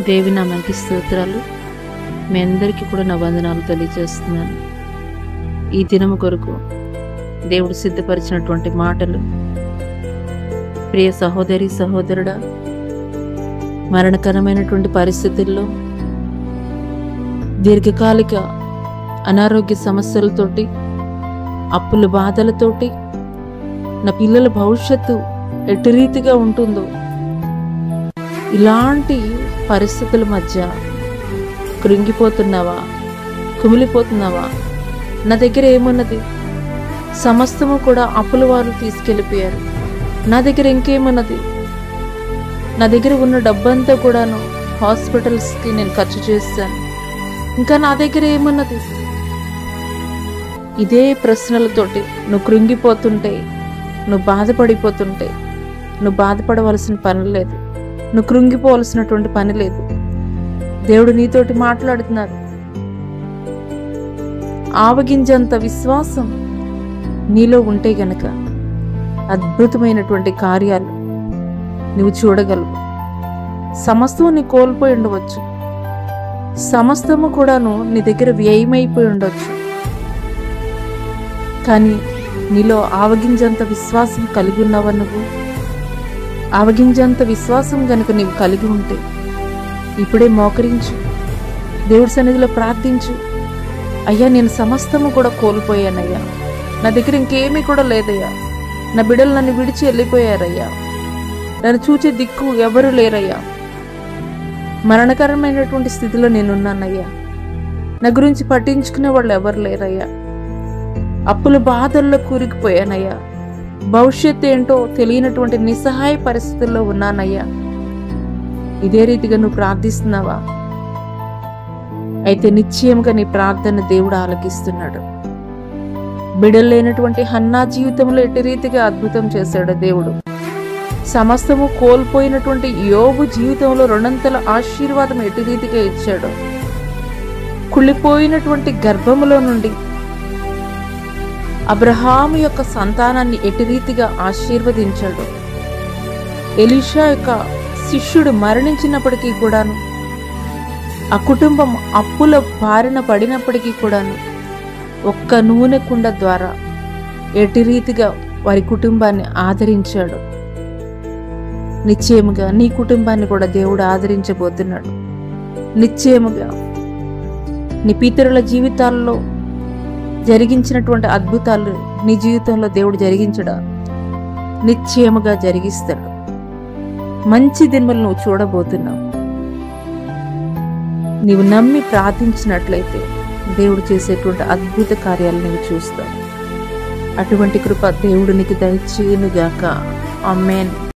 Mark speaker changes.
Speaker 1: దేవి నామానికి స్తోత్రాలు. మీ అందరికీ కూడా నా వందనాలు తెలియజేస్తున్నాను. ఈ దినము కొరకు దేవుడు సిద్ధపరిచినటువంటి మాటలు. ప్రియ సహోదరి సహోదరుడా, మరణకరమైనటువంటి పరిస్థితుల్లో దీర్ఘకాలిక అనారోగ్య సమస్యలతోటి, అప్పుల బాధలతోటి నా పిల్లల భవిష్యత్తు ఎటు రీతిగా ఉంటుందో, ఇలాంటి పరిస్థితుల మధ్య కృంగిపోతున్నావా, కుమిలిపోతున్నావా? నా దగ్గర ఏమున్నది? సమస్తము కూడా అప్పుల వారు తీసుకెళ్ళిపోయారు. నా దగ్గర ఇంకేమున్నది? నా దగ్గర ఉన్న డబ్బంతా కూడాను హాస్పిటల్స్కి నేను ఖర్చు చేస్తాను. ఇంకా నా దగ్గర ఏమున్నది? ఇదే ప్రశ్నలతోటి నువ్వు కృంగిపోతుంటే, నువ్వు బాధపడిపోతుంటే, నువ్వు బాధపడవలసిన పని లేదు, నువ్వు కృంగిపోవలసినటువంటి పని లేదు. దేవుడు నీతోటి మాట్లాడుతున్నారు. ఆవగింజంత విశ్వాసం నీలో ఉంటే గనక అద్భుతమైనటువంటి కార్యాలు నువ్వు చూడగలవు. సమస్తము నీ కోల్పోయి ఉండవచ్చు, సమస్తము కూడాను నీ దగ్గర వ్యయమైపోయి ఉండవచ్చు. కానీ నీలో ఆవగింజంత విశ్వాసం కలిగి ఉన్నావా? నువ్వు ఆవగింజంత విశ్వాసం గనుక నీవు కలిగి ఉంటే ఇప్పుడే మోకరించు, దేవుడి సన్నిధిలో ప్రార్థించు. అయ్యా, నేను సమస్తము కూడా కోల్పోయానయ్యా, నా దగ్గర ఇంకేమీ కూడా లేదయ్యా, నా బిడ్డలు నన్ను విడిచి వెళ్ళిపోయారయ్యా, నన్ను చూచే దిక్కు ఎవరు లేరయ్యా, మరణకరమైనటువంటి స్థితిలో నేనున్నానయ్యా, నా గురించి పట్టించుకునే వాళ్ళు ఎవరు లేరయ్యా, అప్పుల బాధల్లో కూరుకుపోయానయ్యా, భవిష్యత్తు ఏంటో తెలియనటువంటి నిస్సహాయ పరిస్థితుల్లో ఉన్నానయ్యా. ఇదే రీతిగా నువ్వు ప్రార్థిస్తున్నావా? అయితే నిశ్చయంగా నీ ప్రార్థన దేవుడు ఆలకిస్తున్నాడు. బిడ్డలు లేనటువంటి హన్నా జీవితంలో ఎట్టి రీతిగా అద్భుతం చేశాడు దేవుడు. సమస్తము కోల్పోయినటువంటి యోబు జీవితంలో రెండంతల ఆశీర్వాదం ఎట్టి రీతిగా ఇచ్చాడు. కుళ్ళిపోయినటువంటి గర్భములో నుండి అబ్రహాము యొక్క సంతానాన్ని ఎట్టి రీతిగా ఆశీర్వదించాడు. ఎలీషా యొక్క శిష్యుడు మరణించినప్పటికీ కూడాను, ఆ కుటుంబం అప్పుల బారిన పడినప్పటికీ కూడాను ఒక్క నూనె కుండ ద్వారా ఎట్టి రీతిగా వారి కుటుంబాన్ని ఆదరించాడు. నిశ్చయముగా నీ కుటుంబాన్ని కూడా దేవుడు ఆదరించబోతున్నాడు. నిశ్చయముగా నీ పితరుల జీవితాల్లో జరిగించినటువంటి అద్భుతాలు నీ జీవితంలో దేవుడు జరిగించడా? నిశ్చయముగా జరిగిస్తాడు. మంచి దినములు నువ్వు చూడబోతున్నావు. నీవు నమ్మి ప్రార్థించినట్లయితే దేవుడు చేసేటువంటి అద్భుత కార్యాలు నువ్వు చూస్తావు. అటువంటి కృప దేవుడు నీకు దయచేయునుగాక. ఆమేన్.